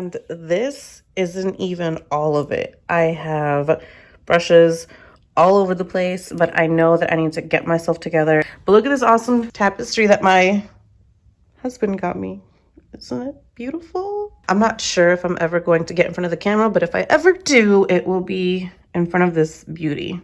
And this isn't even all of it. I have brushes all over the place, but I know that I need to get myself together. But look at this awesome tapestry that my husband got me. Isn't it beautiful? I'm not sure if I'm ever going to get in front of the camera, but if I ever do, it will be in front of this beauty.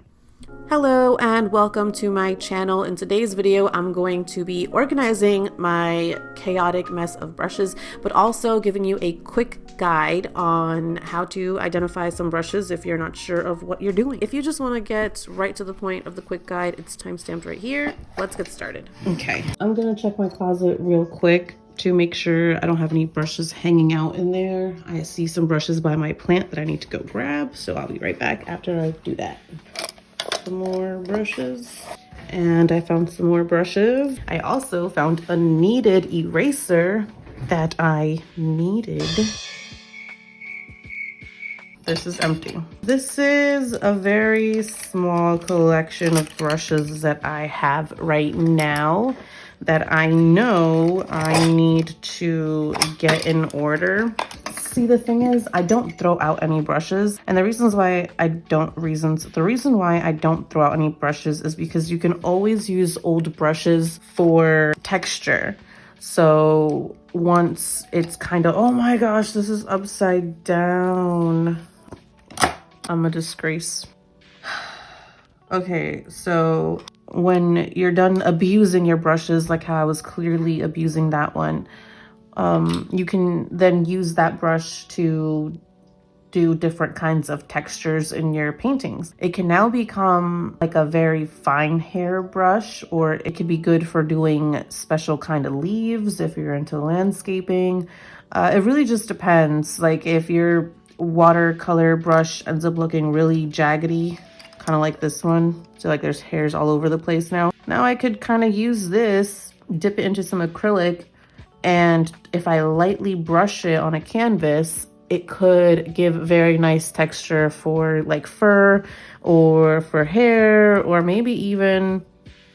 Hello and welcome to my channel. In today's video, I'm going to be organizing my chaotic mess of brushes, but also giving you a quick guide on how to identify some brushes if you're not sure of what you're doing. If you just want to get right to the point of the quick guide, it's timestamped right here. Let's get started. Okay, I'm gonna check my closet real quick to make sure I don't have any brushes hanging out in there. I see some brushes by my plant that I need to go grab, so I'll be right back after I do that. Some more brushes, and I found some more brushes. I also found a kneaded eraser that I needed. This is empty. This is a very small collection of brushes that I have right now that I know I need to get in order. See, the thing is, I don't throw out any brushes, and the reason why I don't throw out any brushes is because you can always use old brushes for texture. So once it's kind of, oh my gosh, this is upside down. I'm a disgrace. Okay, so when you're done abusing your brushes, like how I was clearly abusing that one, you can then use that brush to do different kinds of textures in your paintings. It can now become like a very fine hair brush, or it could be good for doing special kind of leaves if you're into landscaping. It really just depends. Like if your watercolor brush ends up looking really jaggedy, kind of like this one, so like there's hairs all over the place now I could kind of use this, dip it into some acrylic, and if I lightly brush it on a canvas, it could give very nice texture for like fur or for hair, or maybe even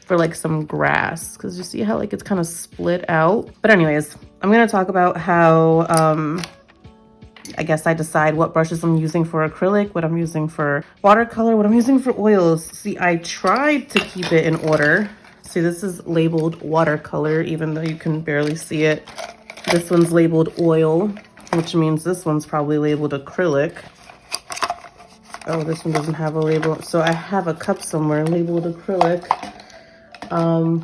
for like some grass, because you see how like it's kind of split out. But anyways, I'm going to talk about how I guess I decide what brushes I'm using for acrylic, what I'm using for watercolor, what I'm using for oils. See, I tried to keep it in order. See, this is labeled watercolor, even though you can barely see it. This one's labeled oil, which means this one's probably labeled acrylic. Oh, this one doesn't have a label. So I have a cup somewhere labeled acrylic,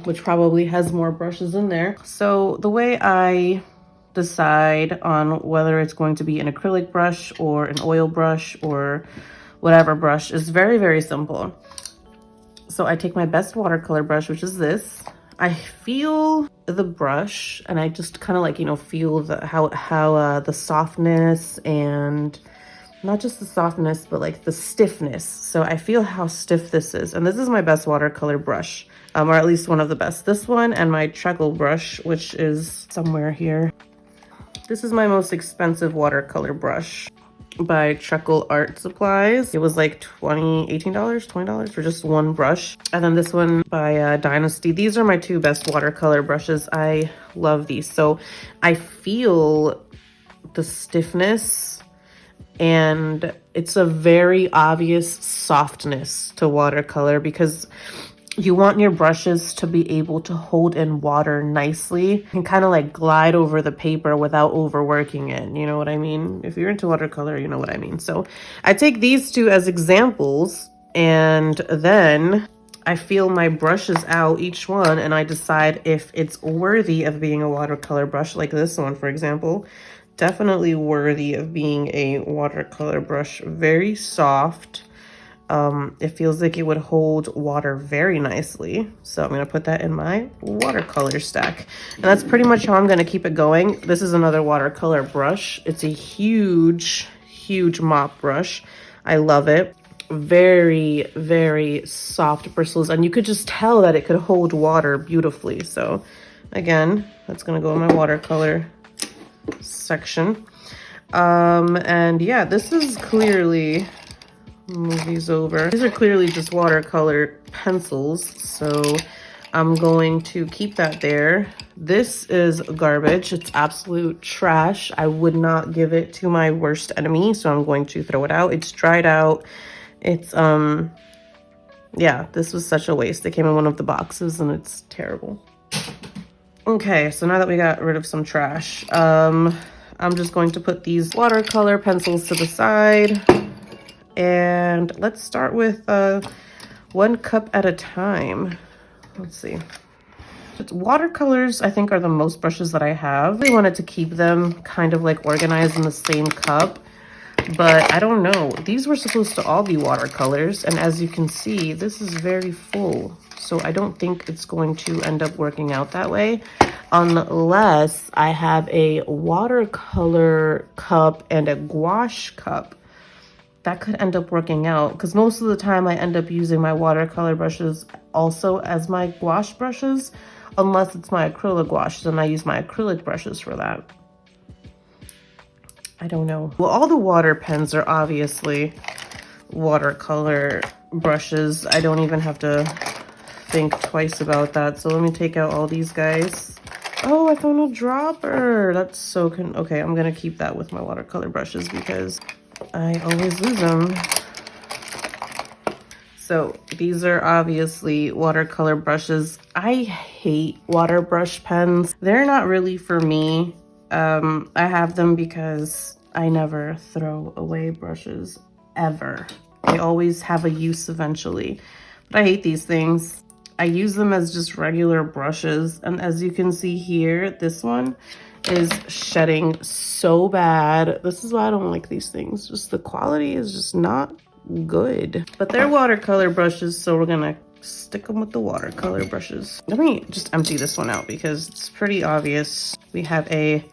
which probably has more brushes in there. So the way I decide on whether it's going to be an acrylic brush or an oil brush or whatever brush is very, very simple. So I take my best watercolor brush, which is this. I feel the brush and I just kind of like, you know, feel how the softness, and not just the softness, but like the stiffness. So I feel how stiff this is. And this is my best watercolor brush, or at least one of the best. This one and my treacle brush, which is somewhere here. This is my most expensive watercolor brush by Treacle Art Supplies. It was like $20 for just one brush. And then this one by Dynasty. These are my two best watercolor brushes. I love these. So I feel the stiffness, and it's a very obvious softness to watercolor, because you want your brushes to be able to hold in water nicely and kind of like glide over the paper without overworking it. You know what I mean? If you're into watercolor, you know what I mean. So I take these two as examples, and then I feel my brushes out, each one, and I decide if it's worthy of being a watercolor brush. Like this one, for example, definitely worthy of being a watercolor brush. Very soft. It feels like it would hold water very nicely. So I'm going to put that in my watercolor stack. And that's pretty much how I'm going to keep it going. This is another watercolor brush. It's a huge, huge mop brush. I love it. Very, very soft bristles. And you could just tell that it could hold water beautifully. So again, that's going to go in my watercolor section. And yeah, this is clearly... move these over. These are clearly just watercolor pencils, so I'm going to keep that there. This is garbage. It's absolute trash. I would not give it to my worst enemy, so I'm going to throw it out. It's dried out. It's, yeah, this was such a waste. It came in one of the boxes and it's terrible. Okay, so now that we got rid of some trash, I'm just going to put these watercolor pencils to the side. And let's start with 1 cup at a time. Let's see. Watercolors, I think, are the most brushes that I have. I wanted to keep them kind of like organized in the same cup, but I don't know. These were supposed to all be watercolors, and as you can see, this is very full. So I don't think it's going to end up working out that way unless I have a watercolor cup and a gouache cup. That could end up working out because most of the time I end up using my watercolor brushes also as my gouache brushes, unless it's my acrylic gouache, then I use my acrylic brushes for that. I don't know. Well, all the water pens are obviously watercolor brushes. I don't even have to think twice about that. So let me take out all these guys. Oh, I found a dropper. That's so okay, I'm gonna keep that with my watercolor brushes because I always lose them. So these are obviously watercolor brushes. I hate water brush pens. They're not really for me. I have them because I never throw away brushes, ever. They always have a use eventually. But I hate these things. I use them as just regular brushes. And as you can see here, this one is shedding so bad. This is why I don't like these things. Just the quality is just not good. But they're watercolor brushes, so we're gonna stick them with the watercolor brushes. Let me just empty this one out because it's pretty obvious. We have a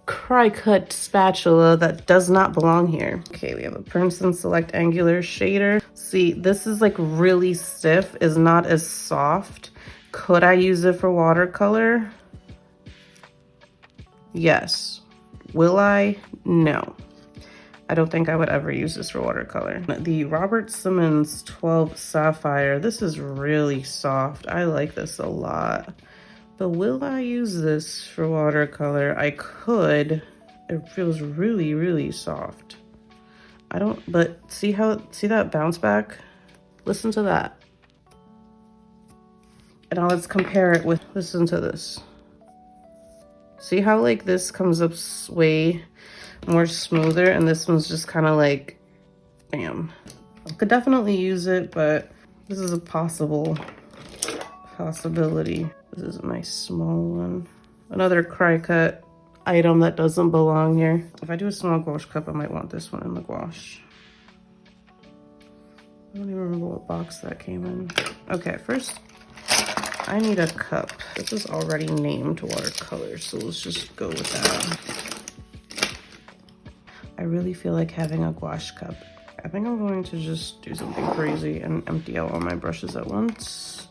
cry-cut spatula that does not belong here. Okay, we have a Princeton Select Angular Shader. See, this is like really stiff, is not as soft. Could I use it for watercolor? Yes. Will I? No. I don't think I would ever use this for watercolor. The Robert Simmons 12 Sapphire. This is really soft. I like this a lot. But will I use this for watercolor? I could. It feels really, really soft. I don't, but see that bounce back? Listen to that. And now let's compare it with, listen to this. See how like this comes up way more smoother and this one's just kind of like, bam. I could definitely use it, but this is a possibility. This is a nice small one. Another cry cut item that doesn't belong here. If I do a small gouache cup, I might want this one in the gouache. I don't even remember what box that came in. Okay, first I need a cup. This is already named watercolor, so let's just go with that. I really feel like having a gouache cup. I think I'm going to just do something crazy and empty out all my brushes at once,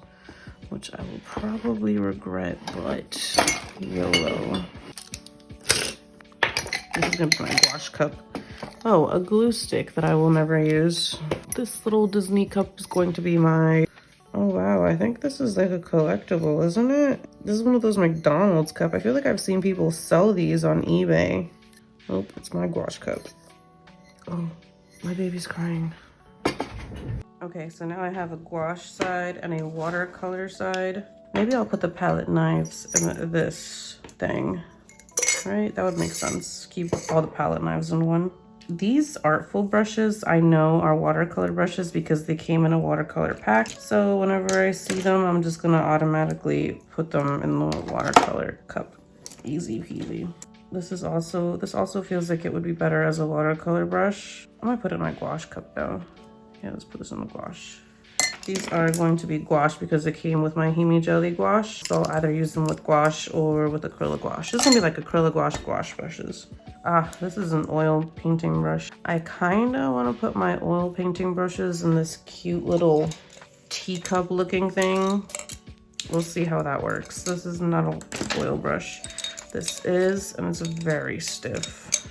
which I will probably regret, but YOLO. This is gonna be my gouache cup. Oh, a glue stick that I will never use. This little Disney cup is going to be my, oh wow, I think this is like a collectible, isn't it? This is one of those McDonald's cup. I feel like I've seen people sell these on eBay. Oh, it's my gouache cup. Oh, my baby's crying. Okay, so now I have a gouache side and a watercolor side. Maybe I'll put the palette knives in this thing, right? That would make sense. Keep all the palette knives in one. These Artful brushes I know are watercolor brushes because they came in a watercolor pack. So whenever I see them, I'm just gonna automatically put them in the watercolor cup. Easy peasy. This also feels like it would be better as a watercolor brush. I might put it in my gouache cup though. Yeah, let's put this in the gouache. These are going to be gouache because it came with my Himi Jelly gouache. So I'll either use them with gouache or with acrylic gouache. This is gonna be like acrylic gouache brushes. Ah, this is an oil painting brush. I kinda wanna put my oil painting brushes in this cute little teacup looking thing. We'll see how that works. This is not an oil brush. This is, and it's very stiff.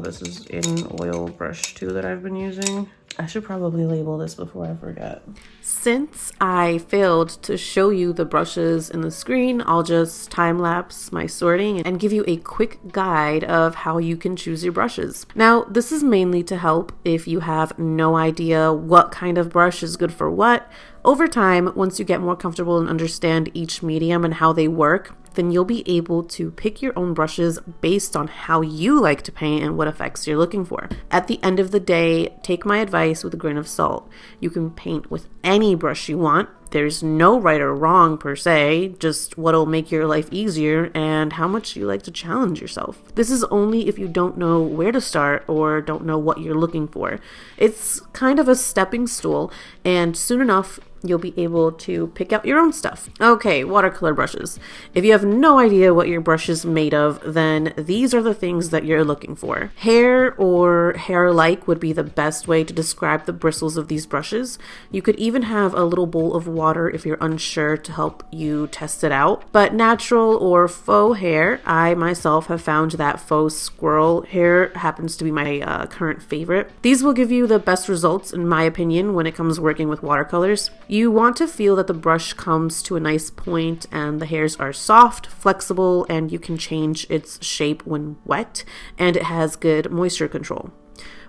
This is an oil brush too that I've been using. I should probably label this before I forget. Since I failed to show you the brushes in the screen, I'll just time-lapse my sorting and give you a quick guide of how you can choose your brushes. Now, this is mainly to help if you have no idea what kind of brush is good for what. Over time, once you get more comfortable and understand each medium and how they work, then you'll be able to pick your own brushes based on how you like to paint and what effects you're looking for. At the end of the day, take my advice with a grain of salt. You can paint with any brush you want. There's no right or wrong per se, just what'll make your life easier and how much you like to challenge yourself. This is only if you don't know where to start or don't know what you're looking for. It's kind of a stepping stool, and soon enough, you'll be able to pick out your own stuff. Okay, watercolor brushes. If you have no idea what your brush is made of, then these are the things that you're looking for. Hair or hair-like would be the best way to describe the bristles of these brushes. You could even have a little bowl of water if you're unsure to help you test it out. But natural or faux hair, I myself have found that faux squirrel hair happens to be my current favorite. These will give you the best results, in my opinion, when it comes to working with watercolors. You want to feel that the brush comes to a nice point and the hairs are soft, flexible, and you can change its shape when wet, and it has good moisture control.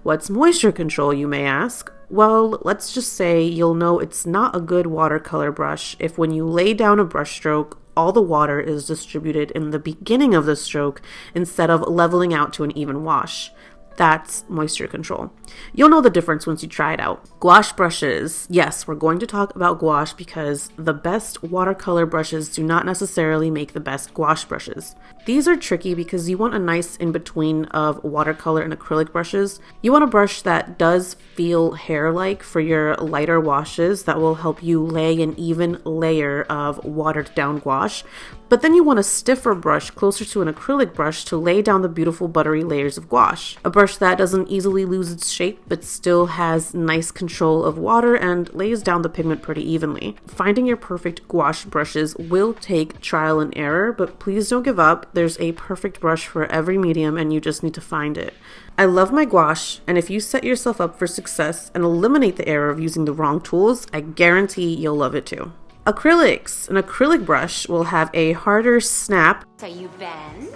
What's moisture control, you may ask? Well, let's just say you'll know it's not a good watercolor brush if when you lay down a brush stroke, all the water is distributed in the beginning of the stroke instead of leveling out to an even wash. That's moisture control. You'll know the difference once you try it out. Gouache brushes. Yes, we're going to talk about gouache because the best watercolor brushes do not necessarily make the best gouache brushes. These are tricky because you want a nice in-between of watercolor and acrylic brushes. You want a brush that does feel hair-like for your lighter washes that will help you lay an even layer of watered-down gouache. But then you want a stiffer brush closer to an acrylic brush to lay down the beautiful buttery layers of gouache. A brush that doesn't easily lose its shape but still has nice control of water and lays down the pigment pretty evenly. Finding your perfect gouache brushes will take trial and error, but please don't give up. There's a perfect brush for every medium and you just need to find it. I love my gouache, and if you set yourself up for success and eliminate the error of using the wrong tools, I guarantee you'll love it too. Acrylics. An acrylic brush will have a harder snap, so you bend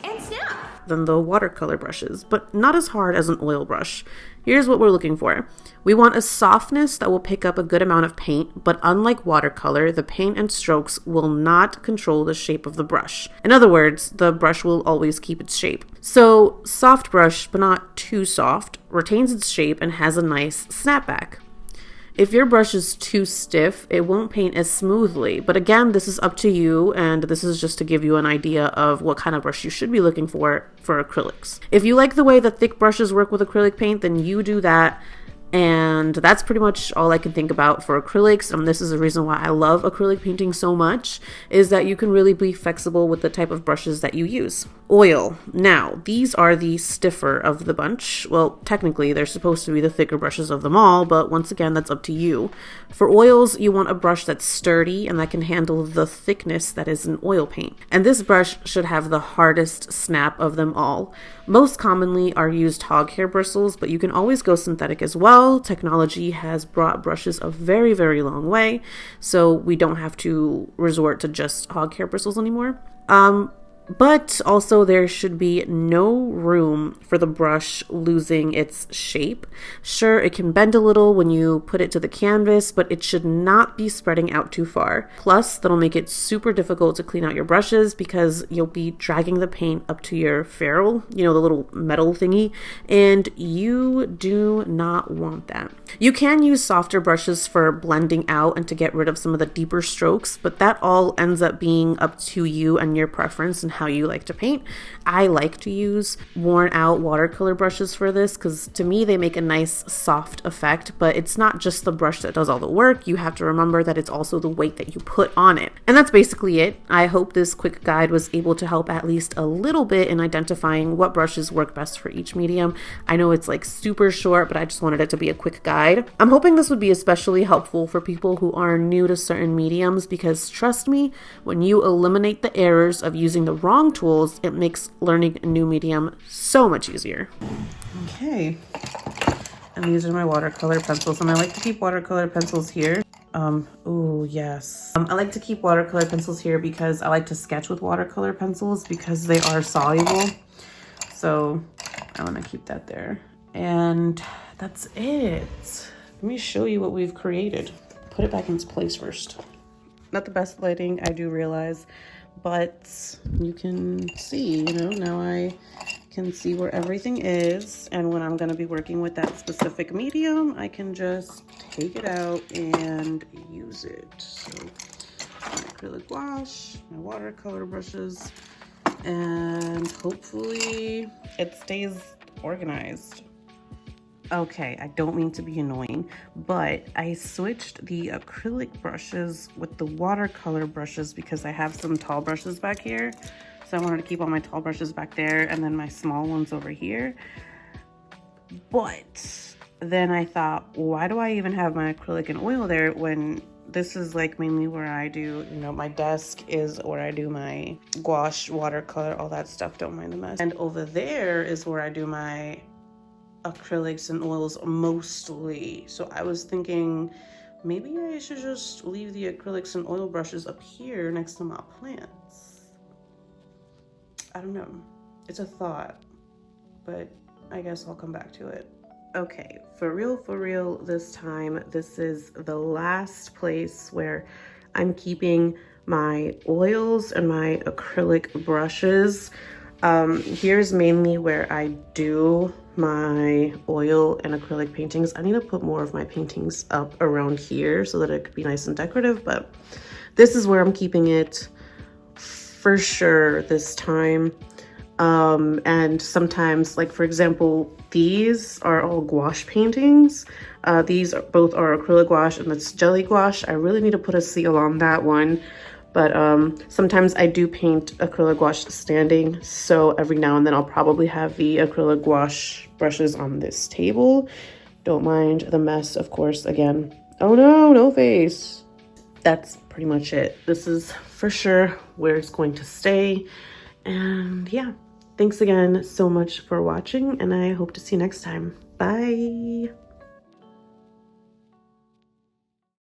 and snap, than the watercolor brushes, but not as hard as an oil brush. Here's what we're looking for. We want a softness that will pick up a good amount of paint, but unlike watercolor, the paint and strokes will not control the shape of the brush. In other words, the brush will always keep its shape. So, soft brush, but not too soft, retains its shape and has a nice snapback. If your brush is too stiff, it won't paint as smoothly. But again, this is up to you, and this is just to give you an idea of what kind of brush you should be looking for acrylics. If you like the way that thick brushes work with acrylic paint, then you do that. And that's pretty much all I can think about for acrylics. This is the reason why I love acrylic painting so much, is that you can really be flexible with the type of brushes that you use. Oil. Now, these are the stiffer of the bunch. Well, technically, they're supposed to be the thicker brushes of them all, but once again, that's up to you. For oils, you want a brush that's sturdy and that can handle the thickness that is in oil paint. And this brush should have the hardest snap of them all. Most commonly are used hog hair bristles, but you can always go synthetic as well. Technology has brought brushes a very, very long way, so we don't have to resort to just hog hair bristles anymore. But also there should be no room for the brush losing its shape. Sure, it can bend a little when you put it to the canvas, but it should not be spreading out too far. Plus, that'll make it super difficult to clean out your brushes because you'll be dragging the paint up to your ferrule, the little metal thingy, and you do not want that. You can use softer brushes for blending out and to get rid of some of the deeper strokes, but that all ends up being up to you and your preference and how you like to paint. I like to use worn out watercolor brushes for this because to me they make a nice soft effect, but it's not just the brush that does all the work. You have to remember that it's also the weight that you put on it. And that's basically it. I hope this quick guide was able to help at least a little bit in identifying what brushes work best for each medium. I know it's like super short, but I just wanted it to be a quick guide. I'm hoping this would be especially helpful for people who are new to certain mediums because trust me, when you eliminate the errors of using the wrong tools, it makes learning a new medium so much easier. Okay. And these are my watercolor pencils, and I like to keep watercolor pencils here. Oh yes. I like to keep watercolor pencils here because I like to sketch with watercolor pencils because they are soluble. So I want to keep that there. And that's it. Let me show you what we've created. Put it back in its place first. Not the best lighting, I do realize, but you can see, you know, now I can see where everything is, and when I'm going to be working with that specific medium, I can just take it out and use it. So my acrylic gouache, my watercolor brushes, and hopefully it stays organized. Okay, I don't mean to be annoying, but I switched the acrylic brushes with the watercolor brushes because I have some tall brushes back here. So I wanted to keep all my tall brushes back there and then my small ones over here. But then I thought, why do I even have my acrylic and oil there when this is like mainly where I do, you know, my desk is where I do my gouache, watercolor, all that stuff. Don't mind the mess. And over there is where I do my acrylics and oils mostly. So I was thinking maybe I should just leave the acrylics and oil brushes up here next to my plants. I don't know. It's a thought, but I guess I'll come back to it. Okay, for real this time, this is the last place where I'm keeping my oils and my acrylic brushes. Here's mainly where I do my oil and acrylic paintings. I need to put more of my paintings up around here so that it could be nice and decorative, but this is where I'm keeping it for sure this time. And sometimes, like for example, these are all gouache paintings. These are both are acrylic gouache and it's jelly gouache. I really need to put a seal on that one. But sometimes I do paint acrylic gouache standing, so every now and then I'll probably have the acrylic gouache brushes on this table. Don't mind the mess, of course, again. Oh no, no face. That's pretty much it. This is for sure where it's going to stay. And yeah, thanks again so much for watching, and I hope to see you next time. Bye.